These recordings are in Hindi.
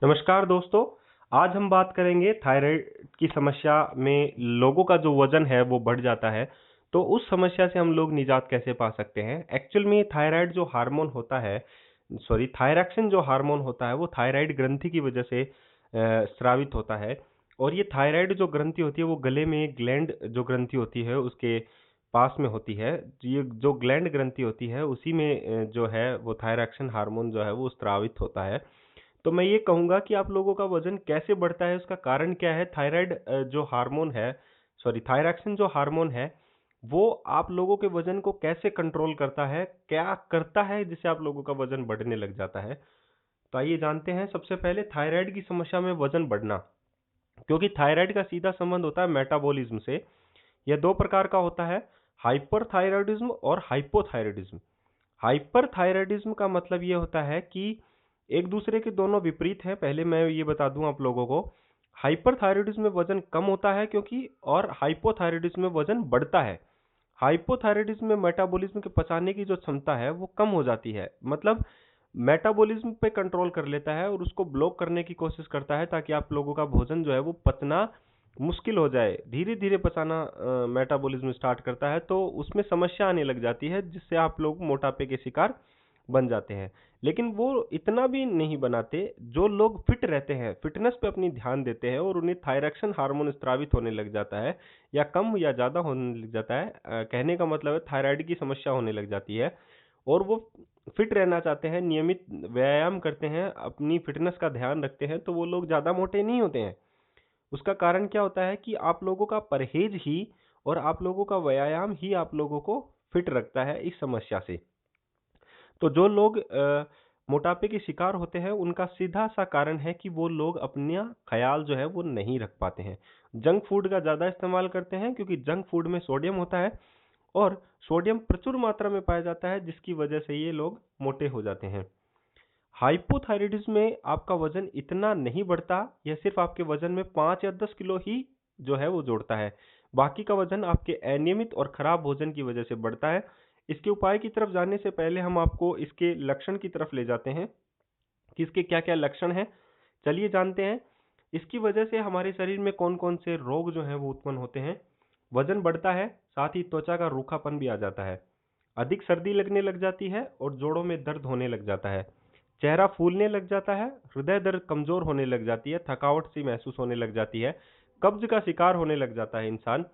नमस्कार दोस्तों। आज हम बात करेंगे थायराइड की समस्या में लोगों का जो वजन है वो बढ़ जाता है। तो उस समस्या से हम लोग निजात कैसे पा सकते हैं? एक्चुअल में थायराइड जो हार्मोन होता है, सॉरी थायरॉक्सिन जो हार्मोन होता है वो थायराइड ग्रंथि की वजह से स्रावित होता है। और ये थायराइड जो ग्रंथि होती है वो गले में ग्लैंड जो ग्रंथि होती है उसके पास में होती है। ये जो ग्लैंड ग्रंथि होती है उसी में जो है वो थायरॉक्सिन हार्मोन जो है वो स्रावित होता है। तो मैं ये कहूँगा कि आप लोगों का वज़न कैसे बढ़ता है, उसका कारण क्या है? थायराइड जो हार्मोन है, सॉरी थायरॉक्सिन जो हार्मोन है, वो आप लोगों के वज़न को कैसे कंट्रोल करता है? क्या करता है जिससे आप लोगों का वज़न बढ़ने लग जाता है? तो आइए जानते हैं सबसे पहले थायराइड की समस्या में वज़न बढ़ना। क्योंकि थायराइड का सीधा संबंध होता है मेटाबॉलिज्म से। यह 2 प्रकार का होता है, हाइपरथायरॉयडिज़्म और हाइपोथायरॉयडिज़्म। हाइपरथायरॉयडिज्म का मतलब ये होता है कि एक दूसरे के दोनों विपरीत हैं। पहले मैं ये बता दूं आप लोगों को, हाइपरथायरॉयडिज्म में वजन कम होता है क्योंकि और हाइपोथायरॉयडिज्म में वजन बढ़ता है। हाइपोथायरॉयडिज्म में मेटाबॉलिज्म के पचाने की जो क्षमता है वो कम हो जाती है। मतलब मेटाबॉलिज्म पे कंट्रोल कर लेता है और उसको ब्लॉक करने की कोशिश करता है ताकि आप लोगों का भोजन जो है वो पचना मुश्किल हो जाए। धीरे धीरे पचाना मेटाबॉलिज्म स्टार्ट करता है तो उसमें समस्या आने लग जाती है जिससे आप लोग मोटापे के शिकार बन जाते हैं। लेकिन वो इतना भी नहीं बनाते। जो लोग फिट रहते हैं, फिटनेस पे अपनी ध्यान देते हैं और उन्हें थायरॉक्सिन हार्मोन स्रावित होने लग जाता है या कम या ज़्यादा होने लग जाता है, कहने का मतलब है थायराइड की समस्या होने लग जाती है और वो फिट रहना चाहते हैं, नियमित व्यायाम करते हैं, अपनी फिटनेस का ध्यान रखते हैं, तो वो लोग ज़्यादा मोटे नहीं होते हैं। उसका कारण क्या होता है कि आप लोगों का परहेज ही और आप लोगों का व्यायाम ही आप लोगों को फिट रखता है इस समस्या से। तो जो लोग मोटापे के शिकार होते हैं उनका सीधा सा कारण है कि वो लोग अपना ख्याल जो है वो नहीं रख पाते हैं। जंक फूड का ज़्यादा इस्तेमाल करते हैं क्योंकि जंक फूड में सोडियम होता है और सोडियम प्रचुर मात्रा में पाया जाता है जिसकी वजह से ये लोग मोटे हो जाते हैं। हाइपोथायराइडिज्म में आपका वजन इतना नहीं बढ़ता, यह सिर्फ आपके वजन में 5 या 10 किलो ही जो है वो जोड़ता है। बाकी का वजन आपके अनियमित और खराब भोजन की वजह से बढ़ता है। इसके उपाय की तरफ जाने से पहले हम आपको इसके लक्षण की तरफ ले जाते हैं कि इसके क्या क्या लक्षण हैं। चलिए जानते हैं इसकी वजह से हमारे शरीर में कौन कौन से रोग जो हैं वो उत्पन्न होते हैं। वजन बढ़ता है, साथ ही त्वचा का रूखापन भी आ जाता है, अधिक सर्दी लगने लग जाती है और जोड़ों में दर्द होने लग जाता है, चेहरा फूलने लग जाता है, हृदय दर्द कमजोर होने लग जाती है, थकावट सी महसूस होने लग जाती है, कब्ज का शिकार होने लग जाता है इंसान।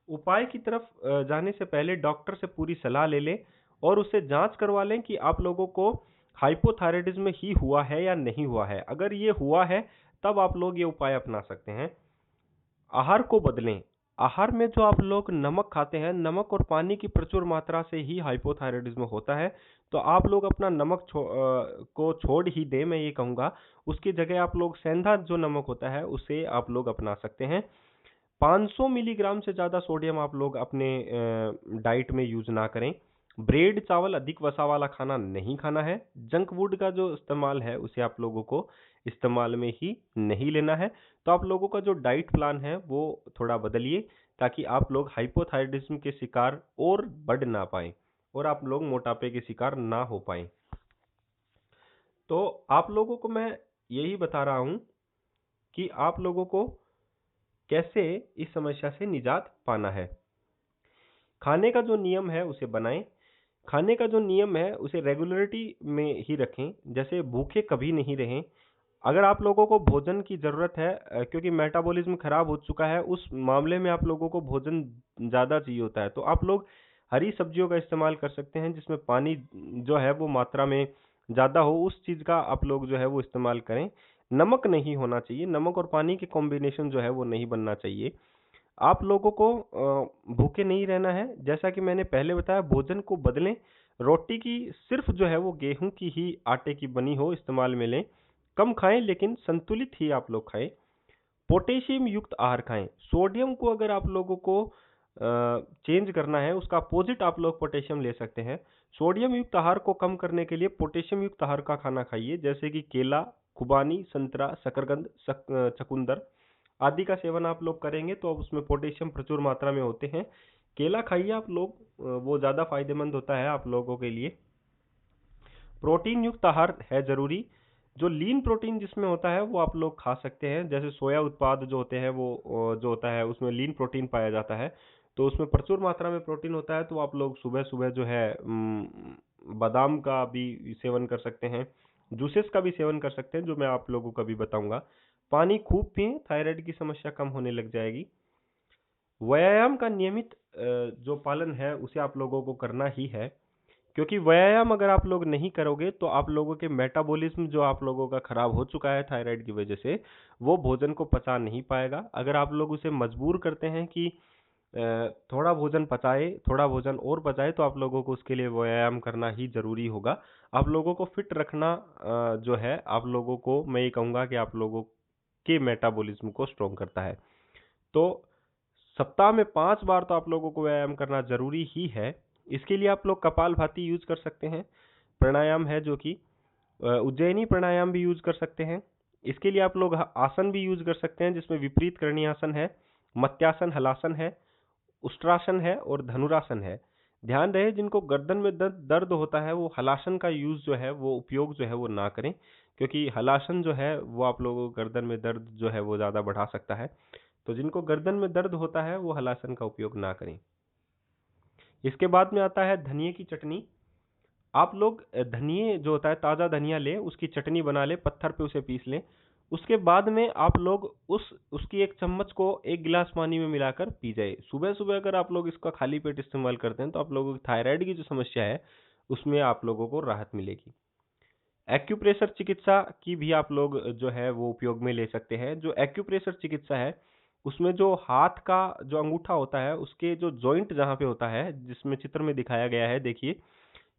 उपाय की तरफ जाने से पहले डॉक्टर से पूरी सलाह ले लें और उससे जांच करवा लें कि आप लोगों को हाइपोथायराइडिज्म ही हुआ है या नहीं हुआ है। अगर ये हुआ है तब आप लोग ये उपाय अपना सकते हैं। आहार को बदलें। आहार में जो आप लोग नमक खाते हैं, नमक और पानी की प्रचुर मात्रा से ही हाइपोथायरायडिज्म होता है। तो आप लोग अपना नमक को छोड़ ही दें, मैं ये कहूँगा। उसकी जगह आप लोग सेंधा जो नमक होता है उसे आप लोग अपना सकते हैं। 500 मिलीग्राम से ज़्यादा सोडियम आप लोग अपने डाइट में यूज़ ना करें। ब्रेड, चावल, अधिक वसा वाला खाना नहीं खाना है। जंक फूड का जो इस्तेमाल है उसे आप लोगों को इस्तेमाल में ही नहीं लेना है। तो आप लोगों का जो डाइट प्लान है वो थोड़ा बदलिए ताकि आप लोग हाइपोथायरायडिज्म के शिकार और बढ़ ना पाएँ और आप लोग मोटापे के शिकार ना हो पाएँ। तो आप लोगों को मैं यही बता रहा हूँ कि आप लोगों को कैसे इस समस्या से निजात पाना है। खाने का जो नियम है उसे बनाएं। खाने का जो नियम है उसे रेगुलरिटी में ही रखें, जैसे भूखे कभी नहीं रहें। अगर आप लोगों को भोजन की ज़रूरत है, क्योंकि मेटाबॉलिज्म खराब हो चुका है, उस मामले में आप लोगों को भोजन ज़्यादा चाहिए होता है, तो आप लोग हरी सब्जियों का इस्तेमाल कर सकते हैं जिसमें पानी जो है वो मात्रा में ज़्यादा हो, उस चीज़ का आप लोग जो है वो इस्तेमाल करें। नमक नहीं होना चाहिए, नमक और पानी के कॉम्बिनेशन जो है वो नहीं बनना चाहिए। आप लोगों को भूखे नहीं रहना है। जैसा कि मैंने पहले बताया, भोजन को बदलें। रोटी की सिर्फ जो है वो गेहूं की ही आटे की बनी हो इस्तेमाल में लें। कम खाएं लेकिन संतुलित ही आप लोग खाएं। पोटेशियम युक्त आहार खाएं। सोडियम को अगर आप लोगों को चेंज करना है, उसका अपोजिट आप लोग पोटेशियम ले सकते हैं। सोडियम युक्त आहार को कम करने के लिए पोटेशियम युक्त आहार का खाना खाइए, जैसे कि केला, खुबानी, संतरा, शकरकंद, चकुंदर आदि का सेवन आप लोग करेंगे तो अब उसमें पोटेशियम प्रचुर मात्रा में होते हैं। केला खाइए आप लोग, वो ज़्यादा फायदेमंद होता है आप लोगों के लिए। प्रोटीन युक्त आहार है जरूरी। जो लीन प्रोटीन जिसमें होता है वो आप लोग खा सकते हैं, जैसे सोया उत्पाद जो होते हैं वो जो होता है उसमें लीन प्रोटीन पाया जाता है, तो उसमें प्रचुर मात्रा में प्रोटीन होता है। तो आप लोग सुबह सुबह जो है बादाम का भी सेवन कर सकते हैं, जूसेस का भी सेवन कर सकते हैं, जो मैं आप लोगों को अभी बताऊंगा। पानी खूब पिएं, थायराइड की समस्या कम होने लग जाएगी। व्यायाम का नियमित जो पालन है उसे आप लोगों को करना ही है, क्योंकि व्यायाम अगर आप लोग नहीं करोगे तो आप लोगों के मेटाबॉलिज्म जो आप लोगों का खराब हो चुका है थायराइड की वजह से, वो भोजन को पचा नहीं पाएगा। अगर आप लोग उसे मजबूर करते हैं कि थोड़ा भोजन पचाए, थोड़ा भोजन और पचाए, तो आप लोगों को उसके लिए व्यायाम करना ही जरूरी होगा। आप लोगों को फिट रखना जो है, आप लोगों को मैं ये कहूंगा कि आप लोगों के मेटाबॉलिज्म को स्ट्रॉन्ग करता है। तो सप्ताह में 5 बार तो आप लोगों को व्यायाम करना जरूरी ही है। इसके लिए आप लोग कपालभाति यूज कर सकते हैं, प्राणायाम है जो कि उज्जैनी प्राणायाम भी यूज कर सकते हैं। इसके लिए आप लोग आसन भी यूज कर सकते हैं, जिसमें विपरीत करणी आसन है, मत्स्यासन, हलासन है, उष्ट्रासन है और धनुरासन है। ध्यान रहे जिनको गर्दन में दर्द होता है वो हलासन का यूज जो है वो उपयोग जो है वो ना करें, क्योंकि हलासन जो है वो आप लोगों को गर्दन में दर्द जो है वो ज्यादा बढ़ा सकता है। तो जिनको गर्दन में दर्द होता है वो हलासन का उपयोग ना करें। इसके बाद में आता है धनिए की चटनी। आप लोग धनिए जो होता है ताज़ा धनिया लें, उसकी चटनी बना लें, पत्थर पे उसे पीस लें। उसके बाद में आप लोग उसकी एक चम्मच को एक गिलास पानी में मिलाकर पी जाए। सुबह सुबह अगर आप लोग इसका खाली पेट इस्तेमाल करते हैं तो आप लोगों की थायराइड की जो समस्या है उसमें आप लोगों को राहत मिलेगी। एक्यूप्रेशर चिकित्सा की भी आप लोग जो है वो उपयोग में ले सकते हैं। जो एक्यूप्रेशर चिकित्सा है उसमें जो हाथ का जो अंगूठा होता है उसके जो जॉइंट जहाँ पे होता है, जिसमें चित्र में दिखाया गया है देखिए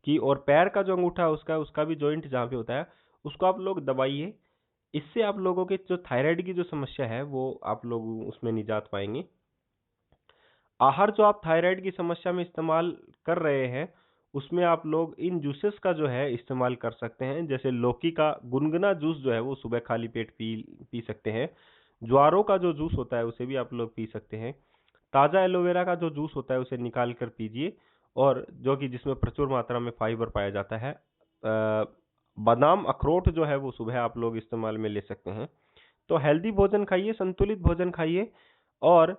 कि, और पैर का जो अंगूठा है उसका उसका भी जॉइंट जहाँ पे होता है उसको आप लोग दबाइए। इससे आप लोगों के जो थायराइड की जो समस्या है वो आप लोग उसमें निजात पाएंगे। आहार जो आप थायराइड की समस्या में इस्तेमाल कर रहे हैं उसमें आप लोग इन जूसेस का जो है इस्तेमाल कर सकते हैं, जैसे लौकी का गुनगुना जूस जो है वो सुबह खाली पेट पी पी सकते हैं। ज्वारों का जो जूस होता है उसे भी आप लोग पी सकते हैं। ताज़ा एलोवेरा का जो जूस होता है उसे निकाल कर पीजिए, और जो कि जिसमें प्रचुर मात्रा में फाइबर पाया जाता है। बादाम अखरोट जो है वो सुबह आप लोग इस्तेमाल में ले सकते हैं। तो हेल्दी भोजन खाइए, संतुलित भोजन खाइए, और